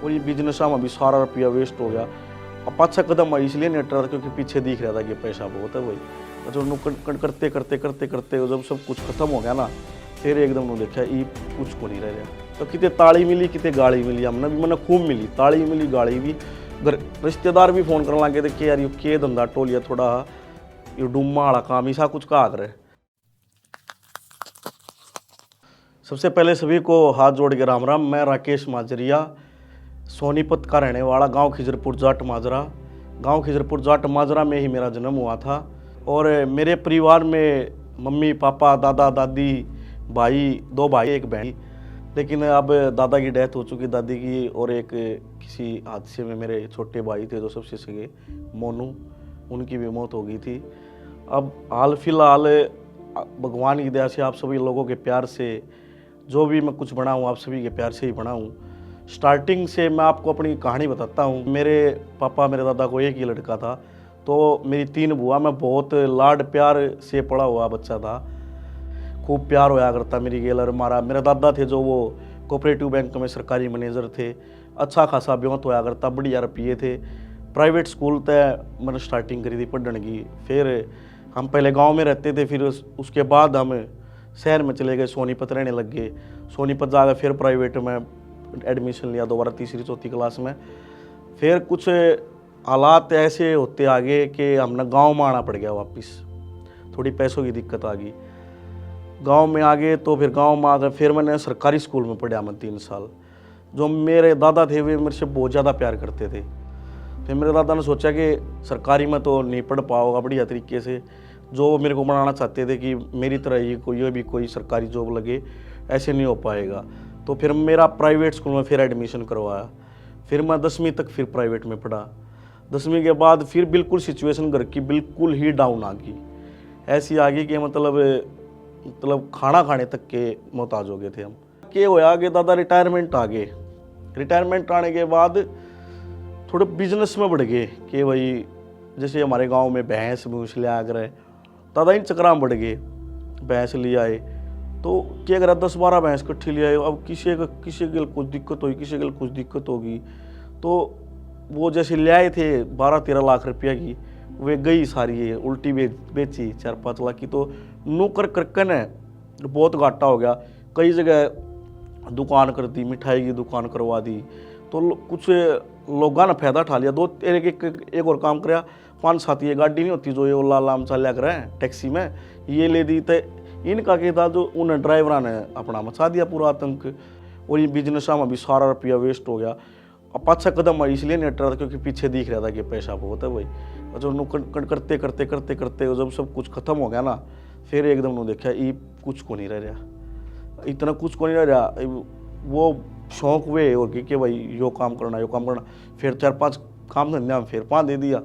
और ये बिजनेस में भी सारा रुपया वेस्ट हो गया। अब पाछा कदम इसलिए नहीं हट रहा था क्योंकि पीछे दिख रहा था कि पैसा बहुत है भाई। जो करते करते करते करते जब सब कुछ खत्म हो गया ना, फिर एकदम ने देखा ये कुछ को नहीं रह रहा। तो कितने ताली मिली कितने गाली मिली, हमने भी मैंने खूब मिली, ताली मिली गाली भी। रिश्तेदार भी फोन करने लगे थे कि यार ये के धंधा टोलिया थोड़ा ये डुम्मा वाला काम ऐसा कुछ कहा करे। सबसे पहले सभी को हाथ जोड़ के राम राम। मैं राकेश माजरिया, सोनीपत का रहने वाला, गांव खिजरपुर जाट माजरा। गांव खिजरपुर जाट माजरा में ही मेरा जन्म हुआ था। और मेरे परिवार में मम्मी पापा दादा दादी भाई, 2 भाई 1 बहन। लेकिन अब दादा की डेथ हो चुकी, दादी की, और एक किसी हादसे में मेरे छोटे भाई थे जो सबसे सगे मोनू, उनकी भी मौत हो गई थी। अब हाल फिलहाल भगवान की दया से आप सभी लोगों के प्यार से जो भी मैं कुछ बनाऊँ आप सभी के प्यार से ही बनाऊँ। स्टार्टिंग से मैं आपको अपनी कहानी बताता हूँ। मेरे पापा मेरे दादा को एक ही लड़का था, तो मेरी 3 बुआ। मैं बहुत लाड प्यार से पड़ा हुआ बच्चा था, खूब प्यार होया करता मेरी गेलर। मेरे दादा थे जो वो कोऑपरेटिव बैंक में सरकारी मैनेजर थे, अच्छा खासा ब्योंत होया करता, बढ़िया रुपये थे। प्राइवेट स्कूल तय मैंने स्टार्टिंग करी थी पढ़ने की। फिर हम पहले गांव में रहते थे, फिर उसके बाद हम शहर में चले गए, सोनीपत रहने लग गए। सोनीपत जाकर फिर प्राइवेट में एडमिशन लिया दोबारा 3री 4थी क्लास में। फिर कुछ हालात ऐसे होते आगे कि हमने गांव में आना पड़ गया वापस, थोड़ी पैसों की दिक्कत आ गई। गांव में आ गए तो फिर गांव में आकर फिर मैंने सरकारी स्कूल में पढ़ा मैं 3 साल। जो मेरे दादा थे वे मेरे से बहुत ज़्यादा प्यार करते थे। फिर मेरे दादा ने सोचा कि सरकारी में तो नहीं पढ़ पाओगा बढ़िया तरीके से, जो मेरे को बनाना चाहते थे कि मेरी तरह ही कोई भी कोई सरकारी जॉब लगे, ऐसे नहीं हो पाएगा। तो फिर मेरा प्राइवेट स्कूल में फिर एडमिशन करवाया। फिर मैं 10वीं तक फिर प्राइवेट में पढ़ा। 10वीं के बाद फिर बिल्कुल सिचुएशन घर की बिल्कुल ही डाउन आ गई, ऐसी आ गई कि मतलब खाना खाने तक के मोहताज हो गए थे हम। क्या होया कि दादा रिटायरमेंट आ गए। रिटायरमेंट आने के बाद थोड़े बिजनेस में बढ़ गए कि भाई जैसे हमारे गांव में भैंस भूस ले आ गए, दादा इन चक्रा में बढ़ गए। भैंस ले आए तो क्या करा 10-12 भैंस इकट्ठी ले आए। अब किसी के कुछ दिक्कत होगी, किसी के कुछ दिक्कत होगी। तो वो जैसे ले आए थे 12-13 लाख रुपया की, वे गई सारी है उल्टी बेची 4-5 लाख की। तो नौकर करकन है बहुत घाटा हो गया। कई जगह दुकान कर दी, मिठाई की दुकान करवा दी। तो कुछ लोगों ने फायदा उठा लिया। एक और काम कराया, 5-7 ये गाड़ी नहीं होती जो ये ओला लाम चलिया करें टैक्सी में, ये ले दी। तो इनका क्या था जो उन ड्राइवरों ने अपना मचा दिया पूरा आतंक। और ये बिजनेस में भी सारा रुपया वेस्ट हो गया। अब पाछा कदम इसलिए नहीं हट रहा था क्योंकि पीछे दिख रहा था कि पैसा बहुत है भाई। जो करते करते करते करते जब सब कुछ खत्म हो गया ना, फिर एकदम ने देखा ये कुछ को नहीं रह रहा, इतना कुछ को नहीं रह रहा। वो शौक हुए और कि भाई यो काम करना यो काम करना। फिर 4-5 काम धंधा फिर 5 दे दिया,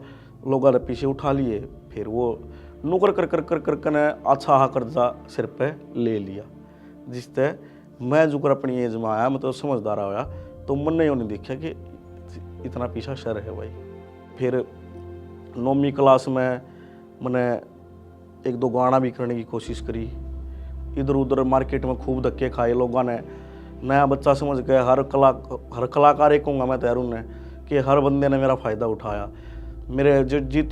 लोगों ने पीछे उठा लिए। फिर वो नौकर कर ने अच्छा कर्जा सिर पे ले लिया, जिससे मैं जो कर अपनी एज में आया, मतलब समझदार आया, तो मन ने नहीं देखा कि इतना पीछा शर है भाई। फिर 9वीं क्लास में मैंने 1-2 गाना भी करने की कोशिश करी। इधर उधर मार्केट में खूब धक्के खाए लोगों ने। नया बच्चा समझ गए, हर कलाकार एक कहूँगा मैं तैयार ने कि हर बंदे ने मेरा फ़ायदा उठाया। मेरे जित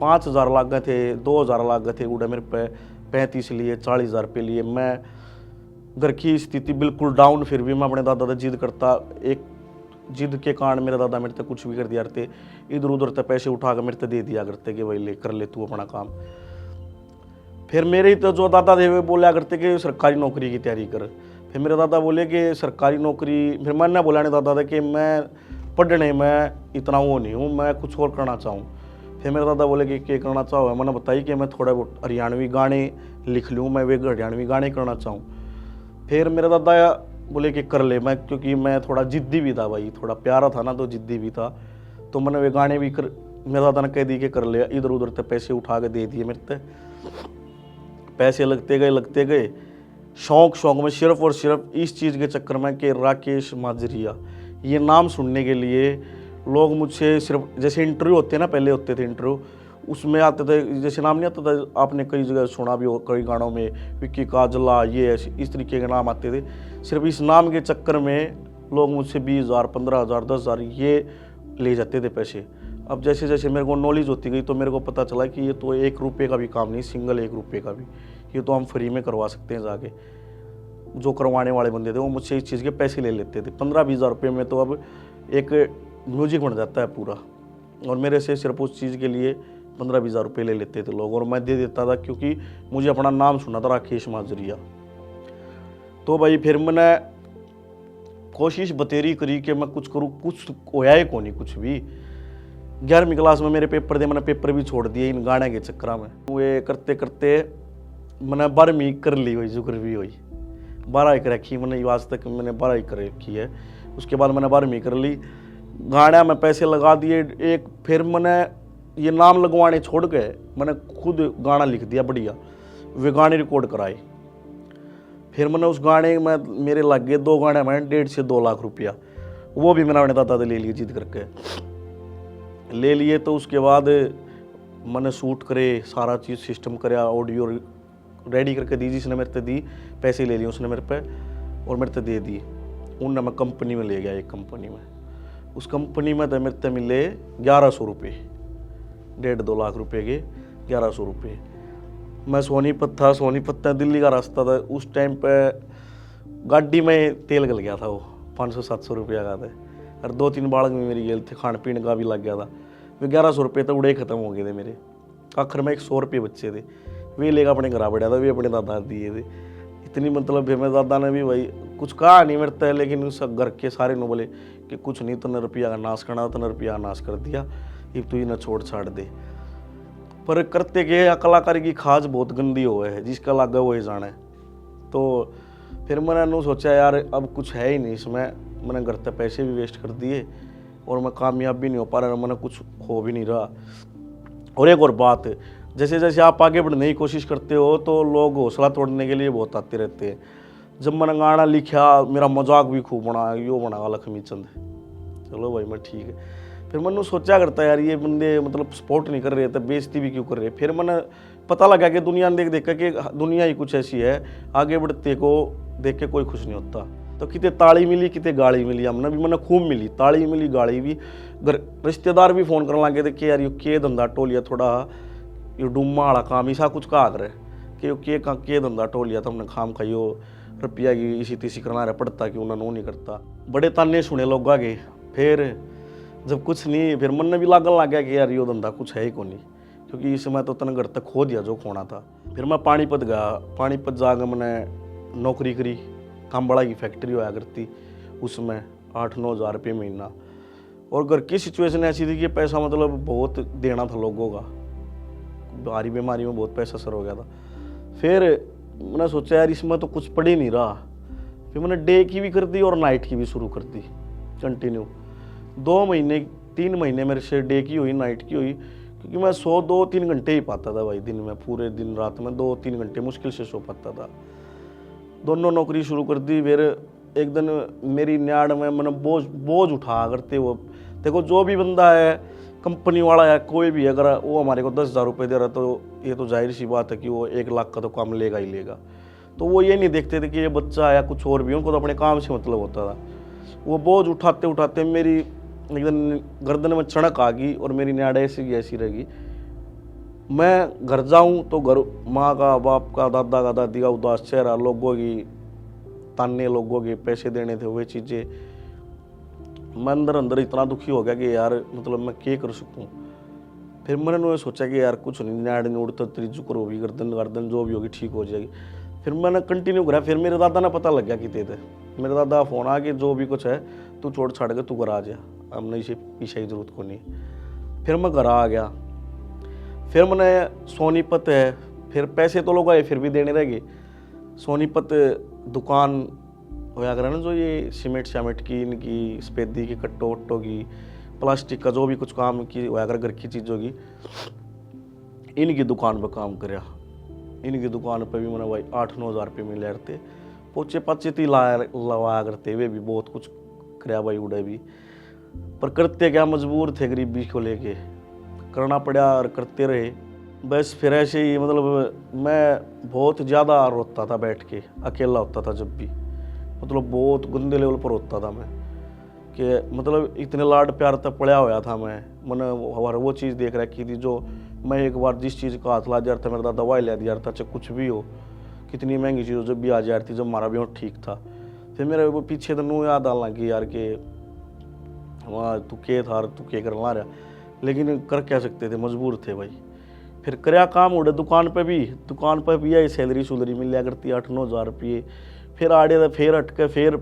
5,000 लाग गए थे, 2,000 लाग गए थे, उड़े मेरे पे 35 लिए 40,000 रुपये लिए। मैं घर की स्थिति बिल्कुल डाउन, फिर भी मैं अपने दादा से जिद करता। एक जिद के कारण मेरे दादा मेरे तक कुछ भी कर दिया करते, इधर उधर तक पैसे उठा कर मेरे तक दे दिया करते कि भाई ले कर ले तू अपना काम। फिर मेरे तो जो दादा थे वे बोला करते कि सरकारी नौकरी की तैयारी कर। फिर मेरे दादा बोले कि सरकारी नौकरी, फिर मैंने बोला नहीं दादा था कि मैं पढ़ने में इतना वो नहीं हूँ, मैं कुछ और करना चाहूँ। फिर मेरे दादा बोले कि क्या करना चाहो। मैंने बताई कि मैं थोड़ा बहुत हरियाणवी गाने लिख लूँ, मैं वे हरियाणवी गाने करना चाहूँ। फिर मेरे दादा बोले कि कर ले, मैं क्योंकि मैं थोड़ा जिद्दी भी था भाई, थोड़ा प्यारा था ना तो जिद्दी भी था। तो मैंने वे गाने भी कर, मेरे दादा ने कह दी कि कर ले। इधर उधर तक पैसे उठा के दे दिए मेरे तक। पैसे लगते गए। शौक में सिर्फ और सिर्फ इस चीज़ के चक्कर में कि राकेश माजरिया ये नाम सुनने के लिए लोग मुझसे सिर्फ, जैसे इंटरव्यू होते हैं ना, पहले होते थे इंटरव्यू, उसमें आते थे, जैसे नाम नहीं आता था, आपने कई जगह सुना भी हो, कई गानों में विक्की काजला, ये इस तरीके के नाम आते थे। सिर्फ इस नाम के चक्कर में लोग मुझसे 20,000, 15,000, 10,000 ये ले जाते थे पैसे। अब जैसे जैसे मेरे को नॉलेज होती गई तो मेरे को पता चला कि ये तो 1 रुपये का भी काम नहीं, सिंगल 1 रुपये का भी, ये तो हम फ्री में करवा सकते हैं जाके। जो करवाने वाले बंदे थे वो मुझसे इस चीज़ के पैसे ले लेते थे। 15-20 हज़ार रुपये में तो अब एक म्यूजिक बन जाता है पूरा, और मेरे से सिर्फ उस चीज़ के लिए 15-20 हज़ार रुपये ले लेते थे लोग, और मैं दे देता था क्योंकि मुझे अपना नाम सुना था राकेश माजरिया। तो भाई फिर मैंने कोशिश बतेरी करी कि मैं कुछ करूँ, कुछ होया ही को नहीं कुछ भी। 11वीं क्लास में मेरे पेपर थे, मैंने पेपर भी छोड़ दिए इन गाने के चक्कर में। वो करते करते मैंने 12वीं कर ली हुई, जुगर भी हुई, 12वीं कर रखी मैंने, आज तक मैंने 12वीं कर रखी है। उसके बाद मैंने 12वीं कर ली, गाना में पैसे लगा दिए एक। फिर मैंने ये नाम लगवाने छोड़ के मैंने खुद गाना लिख दिया बढ़िया, वे गाने रिकॉर्ड कराए। फिर मैंने उस गाने में मेरे लग गए 2 गाने में 1.5 से 2 लाख रुपया, वो भी मैंने अपने दादा से ले लिए, जिद करके ले लिए। तो उसके बाद मैंने शूट करे, सारा चीज़ सिस्टम कराया, ऑडियो रेडी करके दी, जिसने मेरे से दी, पैसे ले लिए उसने मेरे पे और मेरे से दे दिए। उनने मैं कंपनी में ले गया, एक कंपनी में, उस कंपनी में तो मेरे से मिले 1100 रुपये, 1.5-2 लाख रुपए के 1100 रुपये। मैं सोनीपत था, सोनीपत था दिल्ली का रास्ता था, उस टाइम पे गाड़ी में तेल गल गया था, वो 500-700 रुपया का था, और 2-3 बालक में मेरी गेल थे, खान पीने का भी लग गया था। वे 1100 रुपये तो उड़े ख़त्म हो गए थे मेरे। आखिर में 100 रुपये बच्चे थे, वे लेकर अपने घर बढ़िया था, वे अपने दादा दिए थे। इतनी मतलब मेरे दादा ने भी भाई कुछ कहा नहीं मेरे तय, लेकिन उस घर के सारे ने बोले कि कुछ नहीं, तो रुपया का नाश करना, तो रुपया का नाश कर दिया, अब तू इन्हें छोड़ छाड़ दे। पर करते के कलाकारी की खाज बहुत गंदी हो है, जिसका लागा वो ही जाने। तो फिर मैंने सोचा यार अब कुछ है ही नहीं इसमें, मैंने घर तक पैसे भी वेस्ट कर दिए और मैं कामयाब भी नहीं हो पा रहा, मैंने कुछ हो भी नहीं रहा। और एक और बात, जैसे जैसे आप आगे बढ़ने की कोशिश करते हो तो लोग हौसला तोड़ने के लिए बहुत आते रहते हैं। जब मैंने गाना लिखा, मेरा मजाक भी खूब बना, यो बना लक्ष्मी चंद, चलो भाई मैं ठीक है। फिर मैंने सोचा करता यार ये बंदे मतलब सपोर्ट नहीं कर रहे थे, बेइज्जती भी क्यों कर रहे। फिर मैंने पता लगा कि दुनिया देख देख के दुनिया ही कुछ ऐसी है, आगे बढ़ते को देख के कोई खुश नहीं होता। तो कितने ताली मिली, कितने गाली मिली, हमने भी मैंने खूब मिली, ताली मिली, गाली भी। रिश्तेदार भी फ़ोन करने लगे थे कि यार ये के धंधा टोलिया, थोड़ा ये डुम्मा वाला काम ऐसा कुछ कहा करे कि ये के धंधा टोलिया, तो हमने खाम खाइयो रुपया की इसी तीसी करना रहा पड़ता कि उन्होंने वो नहीं करता। बड़े ताने सुने लोग आगे। फिर जब कुछ नहीं, फिर मन में भी लागन लग गया कि यार यो धंधा कुछ है ही को नहीं, क्योंकि इस समय तो तन घर तक खो दिया जो खोना था। फिर मैं पानीपत गया, पानीपत जाकर मैंने नौकरी करी, कामबड़ा की फैक्ट्री होया करती, उसमें 8-9 हज़ार रुपये महीना। और घर की सिचुएशन ऐसी थी कि पैसा मतलब बहुत देना था लोगों का, भारी बीमारी में बहुत पैसा सर हो गया था। फिर मैंने सोचा यार इसमें तो कुछ पड़ ही नहीं रहा। फिर मैंने डे की भी कर दी और नाइट की भी शुरू कर दी कंटिन्यू। 2 महीने 3 महीने मेरे से डे की हुई, नाइट की हुई, क्योंकि मैं 2-3 घंटे ही पाता था भाई दिन में, पूरे दिन रात में 2-3 घंटे मुश्किल से सो पाता था। दोनों नौकरी शुरू कर दी। फिर एक दिन मेरी न्याड़ में मैंने बोझ उठा करते वो, देखो जो भी बंदा है, कंपनी वाला है, कोई भी, अगर वो हमारे को 10,000 रुपये दे रहा तो ये तो जाहिर सी बात है कि वो 1 लाख का तो काम लेगा ही लेगा। तो वो ये नहीं देखते थे कि ये बच्चा है या कुछ और भी, उनको तो अपने काम से मतलब होता था। वो बोझ उठाते उठाते मेरी एकदम गर्दन में चढ़क आ गई और मेरी न्याड़ ऐसी की ऐसी रहेगी। मैं घर जाऊं तो घर माँ का, बाप का, दादा का, दादी का उदास चेहरा, लोगों की ताने, लोगों के पैसे देने थे, वे चीज़ें। मैं अंदर अंदर इतना दुखी हो गया कि यार मतलब मैं क्या कर सकूं। फिर मैंने सोचा कि यार कुछ नहीं, न्याड़ नहीं उड़ता, तेरी जुक्र होगी, गर्दन जो भी होगी ठीक हो जाएगी। फिर मैंने कंटिन्यू करा। फिर मेरे दादा ने पता लग गया कि थे, मेरे दादा फ़ोन आ के जो भी कुछ है तू छोड़ छाड़ के तू घर आ जा, अब नहीं इसे पीछे की जरूरत को नहीं। फिर मैं घर आ गया। फिर मैंने सोनीपत है, फिर पैसे तो लोग आए फिर भी देने रह गए। सोनीपत दुकान होया करे ना, जो ये सीमेंट शामेंट की, इनकी सफेदी की, कट्टो वट्टो की, प्लास्टिक का जो भी कुछ काम की होया करे घर की चीज़ों की, इनकी दुकान पर काम कराया। इनकी दुकान पर भी मैंने भाई 8-9 हज़ार रुपये मिले थे। पोचे पाचे ती लवाया करते, वे भी बहुत कुछ कराया भाई उड़े भी। पर करते क्या, मजबूर थे गरीबी को लेके, करना पड़ा और करते रहे बस। फिर ऐसे ही मतलब मैं बहुत ज़्यादा रोता था बैठ के, अकेला होता था जब भी, मतलब बहुत गंदे लेवल पर होता था मैं। कि मतलब इतने लाड प्यार तक पड़ा होया था मैंने हर वो चीज़ देख रखी थी जो मैं एक बार जिस चीज़ का हाथ ला जा रहा था, मेरा दवाई ले दिया था, चाहे कुछ भी हो, कितनी महंगी चीज़ हो, जब भी आ जा रही थी, जब हमारा भी ठीक था। फिर मेरे वो पीछे तो नू याद आने लगी यार कि वहाँ तू के था, तू के कर ला रहा, लेकिन कर क्या सकते थे, मजबूर थे भाई। फिर करया काम उड़े दुकान पे भी आई सैलरी सुलरी मिल लिया करती 8-9 हज़ार रुपये। फिर आड़े तो फिर हटके फिर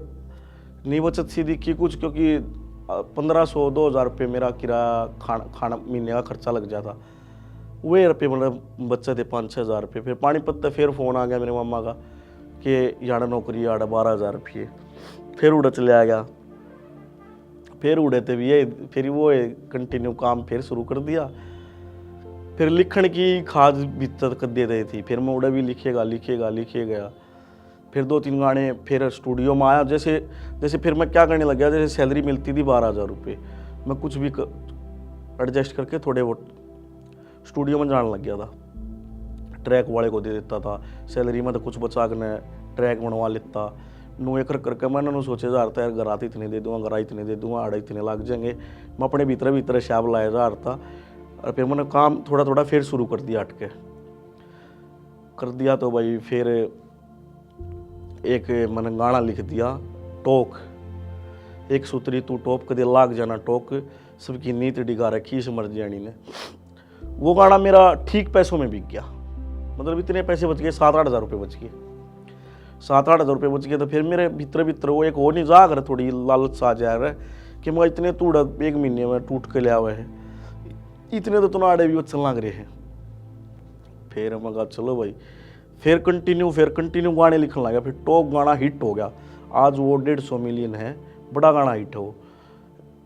नहीं बचत सी दिखी कुछ, क्योंकि 1500-2 हज़ार रुपये मेरा किराया खाना महीने का खर्चा लग जाता। वे रुपये मतलब बच्चे थे 5-6 हज़ार रुपये। फिर पानीपत से फिर फ़ोन आ गया मेरे मामा का कि यार नौकरी यार 12 हज़ार रुपये। फिर उड़ा चले आ गया, फिर उड़े थे भी ये, फिर वो कंटिन्यू काम फिर शुरू कर दिया। फिर लिखण की खाद भीतर कर दे रही थी, फिर मैं उड़ा भी लिखे गया। फिर 2-3 गाने फिर स्टूडियो में आया। जैसे फिर मैं क्या करने लग गया, जैसे सैलरी मिलती थी 12 हज़ार रुपये, मैं कुछ भी एडजस्ट करके थोड़े वो स्टूडियो में जाने लग गया था। ट्रैक वाले को दे देता था सैलरी में, तो कुछ बचा कर ट्रैक बनवा लेता। नू एक करके मैंने सोचे जा रहा था यार गरात इतने दे दूँगा, गरा इतने दे दूँगा, आड़े इतने लग जाएंगे। मैं अपने भीतर शाब लाया जा रहा था। और फिर मैंने काम थोड़ा फिर शुरू कर दिया, अटके कर दिया। तो भाई फिर एक मैंने गाना लिख दिया, टोक एक सूत्री तू टोप कदे लाग जाना टोक, सबकी नीत डिगा रखी इस मर्जियानी ने। वो गाना मेरा ठीक पैसों में बिक गया, मतलब इतने पैसे बच गए, 7-8 हज़ार रुपये बच गए, 7-8 हज़ार रुपये बच गए। तो फिर मेरे भीतर वो एक हो नहीं जा कर थोड़ी लालच सा जा रहा है कि मैं इतने तूड़ा 1 महीने में टूट के लिया हुआ है, इतने तो तुनाड़े भी चलना लग रहे हैं। फिर मैं कहा चलो भाई, फिर कंटिन्यू गाने लिखने लगा। फिर टॉप गाना हिट हो गया, आज वो 150 मिलियन है, बड़ा गाना हिट हो।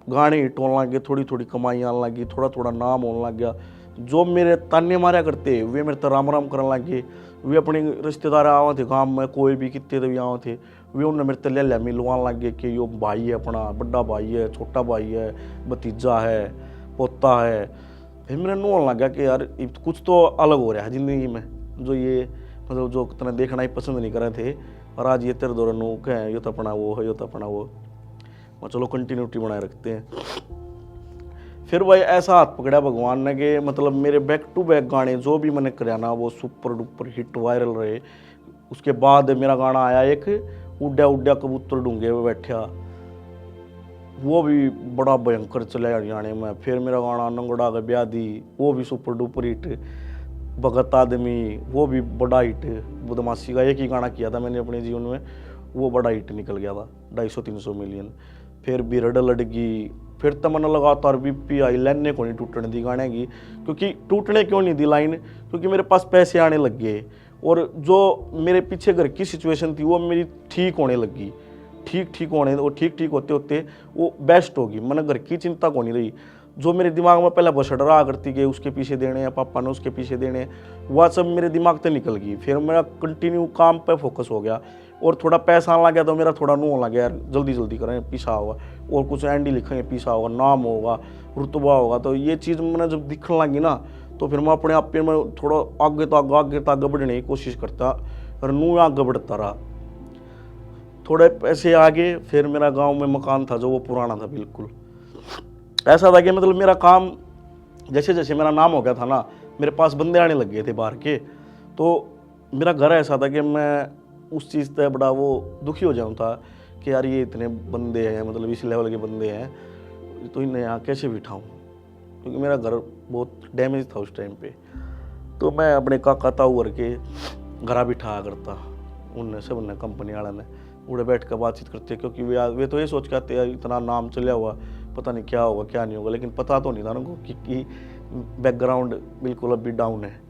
गाने हिट होने लग गए, थोड़ी कमाई आने लगी, थोड़ा नाम होने लग गया। जो मेरे ताने मारा करते वे मेरे तो राम करने लग गए। वे अपने रिश्तेदार आवे थे गाँव में, कोई भी कितने तो भी आवे थे, वे उन्हें मेरे तले ले मिलवाने लग गए कि यो भाई है अपना, बड़ा भाई है, छोटा भाई है, भतीजा है, पोता है। फिर मेरे नू होने लग गया कि यार कुछ तो अलग हो रहा है ज़िंदगी में, जो ये मतलब जो तने देखना ही पसंद नहीं कर रहे थे, और आज ये तेरे दौरान नू कहें यो तो अपना वो है, यो तो अपना वो। और चलो कंटिन्यूटी बनाए रखते हैं। फिर भाई ऐसा हाथ पकड़ा भगवान ने कि मतलब मेरे बैक टू बैक गाने जो भी मैंने कराया ना वो सुपर डुपर हिट वायरल रहे। उसके बाद मेरा गाना आया एक उड्या कबूतर डूंगे में बैठा, वो भी बड़ा भयंकर चला हरियाणा में। फिर मेरा गाना नंगड़ा का ब्याह दी, वो भी सुपर डुपर हिट। भगत आदमी, वो भी बड़ा हिट। बदमाशी का एक ही गाना किया था मैंने अपने जीवन में, वो बड़ा हिट निकल गया था, 250-300 मिलियन। फिर बिरड लड़गी, फिर तो मैंने लगातार बीपी आई, लाइने को नहीं टूटने दी गाने की। क्योंकि टूटने क्यों नहीं दी लाइन, क्योंकि मेरे पास पैसे आने लग गए, और जो मेरे पीछे घर की सिचुएशन थी वो मेरी ठीक होने लगी। ठीक होने, और ठीक होते होते वो बेस्ट होगी। मैंने घर की चिंता को नहीं रही। जो मेरे दिमाग में पहले बसड़ रहा करती गई, उसके पीछे देने हैं, पापा ने उसके पीछे देने, वह सब मेरे दिमाग से निकल गई। फिर मेरा कंटिन्यू काम पे फोकस हो गया, और थोड़ा पैसा आने लग गया तो मेरा थोड़ा नू होने लग गया यार जल्दी करें, पीछा होगा, और कुछ एंडी लिखेंगे, पीछा होगा, नाम होगा, रुतबा होगा। तो ये चीज़ मैंने जब दिखने लगी ना, तो फिर मैं अपने आप पे मैं थोड़ा आगे तो बढ़ने की कोशिश करता, और नू आगे बढ़ता रहा। थोड़े पैसे आगे, फिर मेरा गाँव में मकान था जो वो पुराना था बिल्कुल। ऐसा था कि मतलब मेरा काम जैसे मेरा नाम हो गया था ना, मेरे पास बंदे आने लग गए थे बाहर के। तो मेरा घर ऐसा था कि मैं उस चीज़ से बड़ा वो दुखी हो जाऊँ था कि यार ये इतने बंदे हैं, मतलब इस लेवल के बंदे हैं, तो इन्हें यहाँ कैसे बिठाऊँ, क्योंकि मेरा घर बहुत डैमेज था उस टाइम पे। तो मैं अपने काका ताऊ करके घरा बिठाया करता, उनने सब ने कंपनी वाला ने उड़े बैठ कर बातचीत करते, क्योंकि वे तो ये सोच के आते इतना नाम चलिया हुआ, पता नहीं क्या होगा क्या नहीं होगा। लेकिन पता तो नहीं था उनको कि बैकग्राउंड बिल्कुल अभी डाउन है।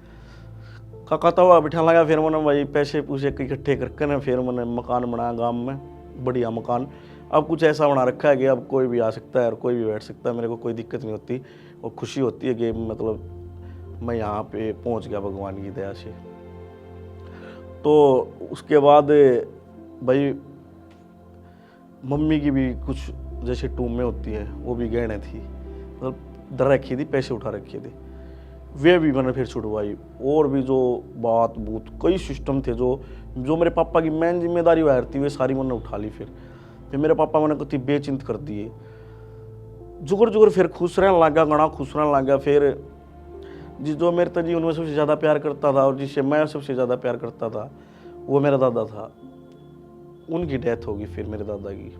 काका तो बिठा लगा, फिर मैंने भाई पैसे पूसे इकट्ठे करके ना फिर मैंने मकान बनाया गांव में, बढ़िया मकान। अब कुछ ऐसा बना रखा है कि अब कोई भी आ सकता है और कोई भी बैठ सकता है, मेरे को कोई दिक्कत नहीं होती, और खुशी होती है कि मतलब मैं यहाँ पे पहुँच गया भगवान की दया से। तो उसके बाद भाई मम्मी की भी कुछ जैसे टूमें होती हैं वो भी गहने थी, मतलब दर रखी थी, पैसे उठा रखे थे, वे भी मैंने फिर छुड़वाई। और भी जो बात बूत कई सिस्टम थे जो मेरे पापा की मेन जिम्मेदारी वायर थी, वे सारी मैंने उठा ली। फिर मेरे पापा मैंने कति बेचिंत कर दिए। जुगर जुगर फिर खुश रहने लग गया, घना खुश रहने लग गया। फिर जो मेरे तो जीवन में सबसे ज़्यादा प्यार करता था और जिससे मैं सबसे ज़्यादा प्यार करता था वो मेरा दादा था। उनकी डेथ होगी फिर मेरे दादा की।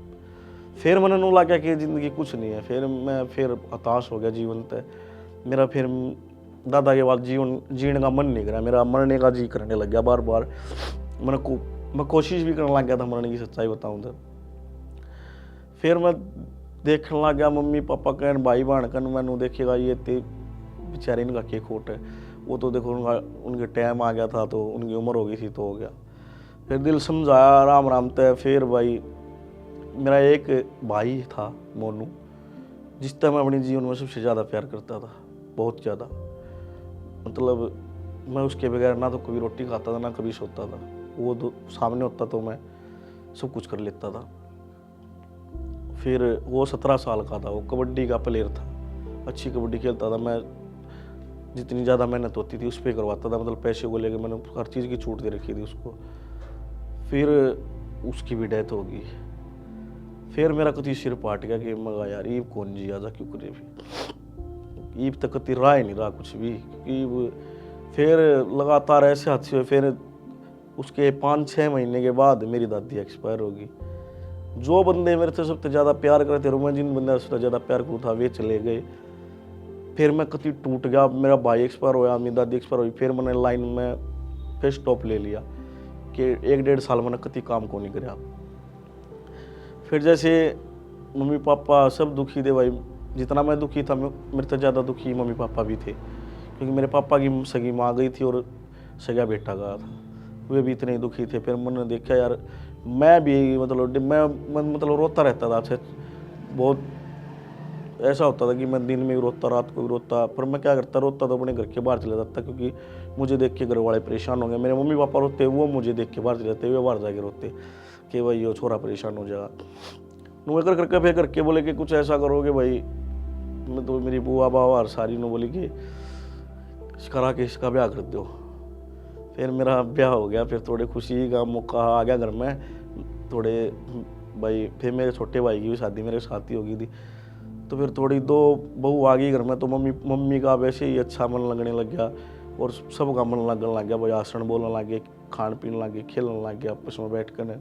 फिर मैंने नू लगा कि ज़िंदगी कुछ नहीं है। फिर मैं हताश हो गया जीवन तक। मेरा फिर दादा के बाद जीवन जीने का मन नहीं करा, मेरा मरने का जी करने लग गया बार बार। मैं कोशिश भी करने लग गया था मरने की, सच्चाई बताऊँ तो। फिर मैं देखने लग गया मम्मी पापा कहन भाई बहन कहन, मैंने देखेगा ये ते बेचारे इनका क्या खोट है। वो तो देखो उनके टाइम आ गया था, तो उनकी उम्र हो गई थी तो हो गया। फिर दिल समझाया राम राम तय। फिर भाई मेरा एक भाई था मोनू, जिस तरह मैं अपने जीवन में सबसे ज़्यादा प्यार करता था, बहुत ज़्यादा। मतलब मैं उसके बगैर ना तो कभी रोटी खाता था ना कभी सोता था। वो सामने होता तो मैं सब कुछ कर लेता था। फिर वो 17 साल का था, वो कबड्डी का प्लेयर था, अच्छी कबड्डी खेलता था। मैं जितनी ज़्यादा मेहनत होती थी उस पर करवाता था, मतलब पैसे को लेकर मैंने हर चीज़ की छूट दे रखी थी उसको। फिर उसकी भी डेथ होगी। फिर मेरा कति सिर पाट गया कि मगा यार ईब कौन जी आजा क्यों करे भी, ईब तक कति रहा ही नहीं रहा कुछ भी। ईब फिर लगातार ऐसे हादसे हुए। फिर उसके 5-6 महीने के बाद मेरी दादी एक्सपायर होगी। जो बंदे मेरे से सबसे ज़्यादा प्यार करते थे, मैं जिन बंदे से ज़्यादा प्यार करता था वे चले गए। फिर मैं कति टूट गया। मेरा भाई एक्सपायर होया, मेरी दादी एक्सपायर हुई। फिर मैंने लाइन में फिर स्टॉप ले लिया कि 1-1.5 साल मैंने कति काम को नहीं कराया। फिर जैसे मम्मी पापा सब दुखी थे भाई, जितना मैं दुखी था मेरे से ज़्यादा दुखी मम्मी पापा भी थे, क्योंकि मेरे पापा की सगी माँ गई थी और सगा बेटा गया था, वे भी इतने दुखी थे। फिर मैंने देखा यार मैं भी मतलब रोता रहता था। अच्छा बहुत ऐसा होता था कि मैं दिन में भी रोता, रात को भी रोता। पर मैं क्या करता, रोता तो अपने घर के बाहर चले जाता, क्योंकि मुझे देख के घर वाले परेशान हो गए। मेरे मम्मी पापा रोते, वो मुझे देख के बाहर चले जाते, वे बाहर जाके रोते कि भाई ये छोरा परेशान हो जाएगा। नु कर करके फिर करके बोले कि कुछ ऐसा करोगे भाई। मैं तो मेरी बुआ बाबा और सारी ने बोली कि करा के इसका ब्याह कर दो। फिर मेरा ब्याह हो गया। फिर थोड़े खुशी का मौका आ गया घर में थोड़े भाई। फिर मेरे छोटे भाई की भी शादी मेरे साथ ही हो गई थी, तो फिर थोड़ी 2 बहू आ गई घर में। तो मम्मी का वैसे ही अच्छा मन लगने लग गया और सबका मन लगने लग गया भाई। आसन बोलने लग गए, खान पीने लग गए, खेलने लग गया, आपस में बैठ कर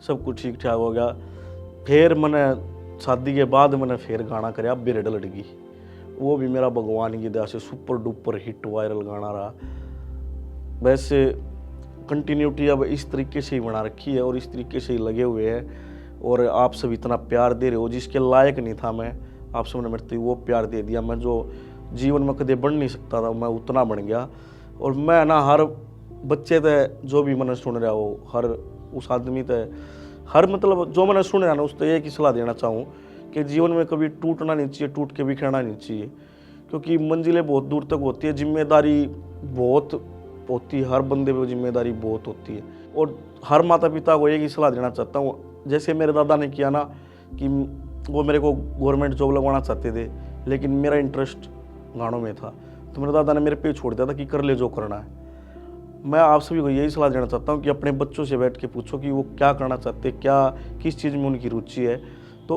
सब कुछ ठीक ठाक हो गया। फिर मैंने शादी के बाद मैंने फिर गाना कराया बिरड लड़की। वो भी मेरा भगवान की दया से सुपर डुपर हिट वायरल गाना रहा। वैसे कंटिन्यूटी अब इस तरीके से ही बना रखी है और इस तरीके से ही लगे हुए हैं। और आप सब इतना प्यार दे रहे हो, जिसके लायक नहीं था मैं, आप सबने मेरे वो प्यार दे दिया। मैं जो जीवन में कदे बन नहीं सकता था मैं उतना बन गया। और मैं ना हर बच्चे थे जो भी मैंने सुन रहा हो, हर उस आदमी थे, हर मतलब जो मैंने सुन रहा ना उस तो एक ही सलाह देना चाहूँ कि जीवन में कभी टूटना नहीं चाहिए, टूट के बिखरना नहीं चाहिए, क्योंकि मंजिलें बहुत दूर तक होती है, जिम्मेदारी बहुत होती है, हर बंदे पे जिम्मेदारी बहुत होती है। और हर माता पिता को एक ही सलाह देना चाहता हूँ, जैसे मेरे दादा ने किया ना कि वो मेरे को गवर्नमेंट जॉब लगवाना चाहते थे, लेकिन मेरा इंटरेस्ट गानों में था, तो मेरे दादा ने मेरे पे छोड़ दिया था कि कर ले जो करना है। मैं आप सभी को यही सलाह देना चाहता हूँ कि अपने बच्चों से बैठ के पूछो कि वो क्या करना चाहते, क्या किस चीज़ में उनकी रुचि है, तो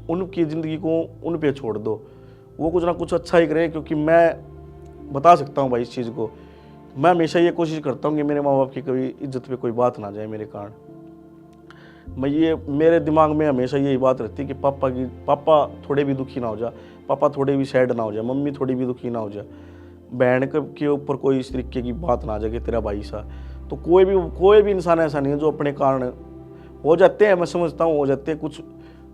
उनकी ज़िंदगी को उन पे छोड़ दो, वो कुछ ना कुछ अच्छा ही करें। क्योंकि मैं बता सकता हूँ भाई इस चीज़ को, मैं हमेशा ये कोशिश करता हूँ कि मेरे माँ बाप की कभी इज्जत पे कोई बात ना जाए मेरे कारण। मेरे दिमाग में हमेशा यही बात रहती है कि पापा थोड़े भी दुखी ना हो जाए, पापा थोड़े भी सैड ना हो जाए, मम्मी थोड़ी भी दुखी ना हो जाए, बहन के ऊपर कोई इस तरीके की बात ना आ जाए कि तेरा भाई सा। तो कोई भी इंसान ऐसा नहीं है जो अपने कारण हो जाते हैं, मैं समझता हूँ हो जाते हैं कुछ,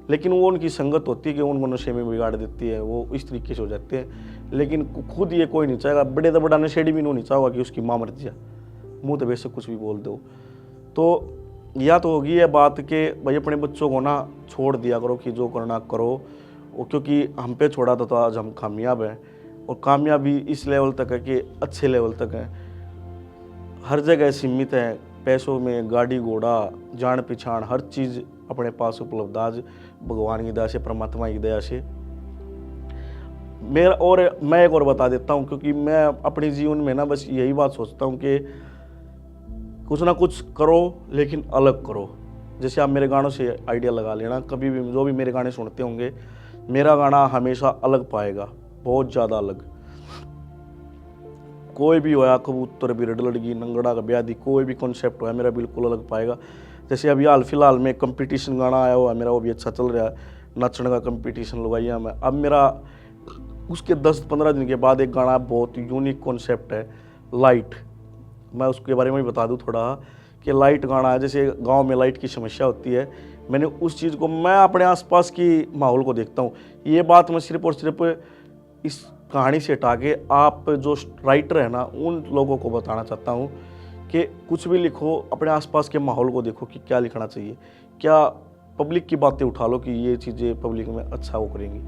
लेकिन वो उनकी संगत होती है कि उन मनुष्य में बिगाड़ देती है, वो इस तरीके से हो जाते हैं। लेकिन खुद ये कोई नहीं चाहेगा, बड़े तो बड़ा नशेड़ी भी नहीं चाहेगा कि उसकी माँ मर जाए, मुँह तो वैसे कुछ भी बोल दो। तो या तो होगी ये बात कि भाई अपने बच्चों को ना छोड़ दिया करो कि जो करना करो, क्योंकि हम पे छोड़ा था तो आज हम कामयाब हैं। और कामयाबी इस लेवल तक है कि अच्छे लेवल तक है, हर जगह सीमित है, पैसों में, गाड़ी घोड़ा, जान पहचान, हर चीज़ अपने पास उपलब्ध आज भगवान की दया से, परमात्मा की दया से। मैं एक और बता देता हूँ, क्योंकि मैं अपने जीवन में ना बस यही बात सोचता हूँ कि कुछ ना कुछ करो लेकिन अलग करो। जैसे आप मेरे गानों से आइडिया लगा लेना, कभी भी जो भी मेरे गाने सुनते होंगे, मेरा गाना हमेशा अलग पाएगा, बहुत ज़्यादा अलग। कोई भी होया, कबूतर बिरड लड़की नंगड़ा का ब्याह दी, कोई भी कॉन्सेप्ट होया मेरा बिल्कुल अलग पाएगा। जैसे अभी हाल फिलहाल में कंपटीशन गाना आया हुआ है मेरा, वो भी अच्छा चल रहा है, नाचने का कंपटीशन लगाइया मैं। अब मेरा उसके 10-15 दिन के बाद एक गाना बहुत यूनिक कॉन्सेप्ट है, लाइट। मैं उसके बारे में भी बता दूं थोड़ा कि लाइट गाना है। जैसे गांव में लाइट की समस्या होती है, मैंने उस चीज़ को, मैं अपने आसपास की माहौल को देखता हूँ। ये बात मैं सिर्फ और सिर्फ इस कहानी से हटा के आप जो राइटर है ना, उन लोगों को बताना चाहता हूँ कि कुछ भी लिखो, अपने आसपास के माहौल को देखो कि क्या लिखना चाहिए, क्या पब्लिक की बातें उठा लो कि ये चीज़ें पब्लिक में अच्छा वो करेंगी।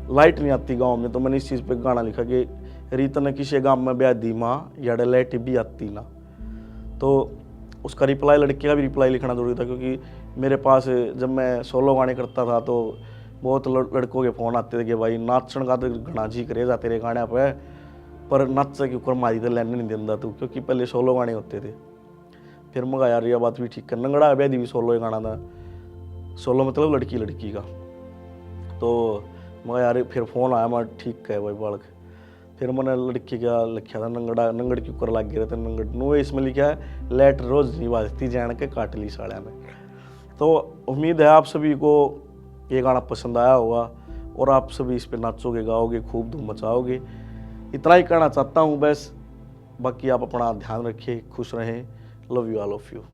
लाइट नहीं आती गांव में, तो मैंने इस चीज़ पे गाना लिखा कि रीत न किसी गांव में ब्याह दी माँ, याडे लाइट भी आती ना। तो उसका रिप्लाई, लड़के का भी रिप्लाई लिखना जरूरी था, क्योंकि मेरे पास जब मैं सोलो गाने करता था तो बहुत लड़कों के फ़ोन आते थे कि भाई नाचन का तो घना जी करे जा तेरे गाने पे, पर नाच के ऊपर मारी तो लेने नहीं देता तू, क्योंकि पहले सोलो गाने होते थे। फिर मगा यार ये बात भी ठीक कर, नंगड़ा ब्याह दी भी सोलो गाना था, सोलो मतलब लड़की लड़की का। तो मगर यार फिर फ़ोन आया, मैं ठीक है भाई बालक। फिर मैंने लड़की का लिखा था, नंगड़ा नंगड़ के ऊपर लग गए थे नंगड़ नो, इसमें लिखा है लेट रोज नहीं बाजती जान के काट ली साड़िया में। तो उम्मीद है आप सभी को ये गाना पसंद आया होगा और आप सभी इस पे नाचोगे, गाओगे, खूब धूम मचाओगे। इतना ही कहना चाहता हूँ बस। बाकी आप अपना ध्यान रखिए, खुश रहें। Love you, all of you.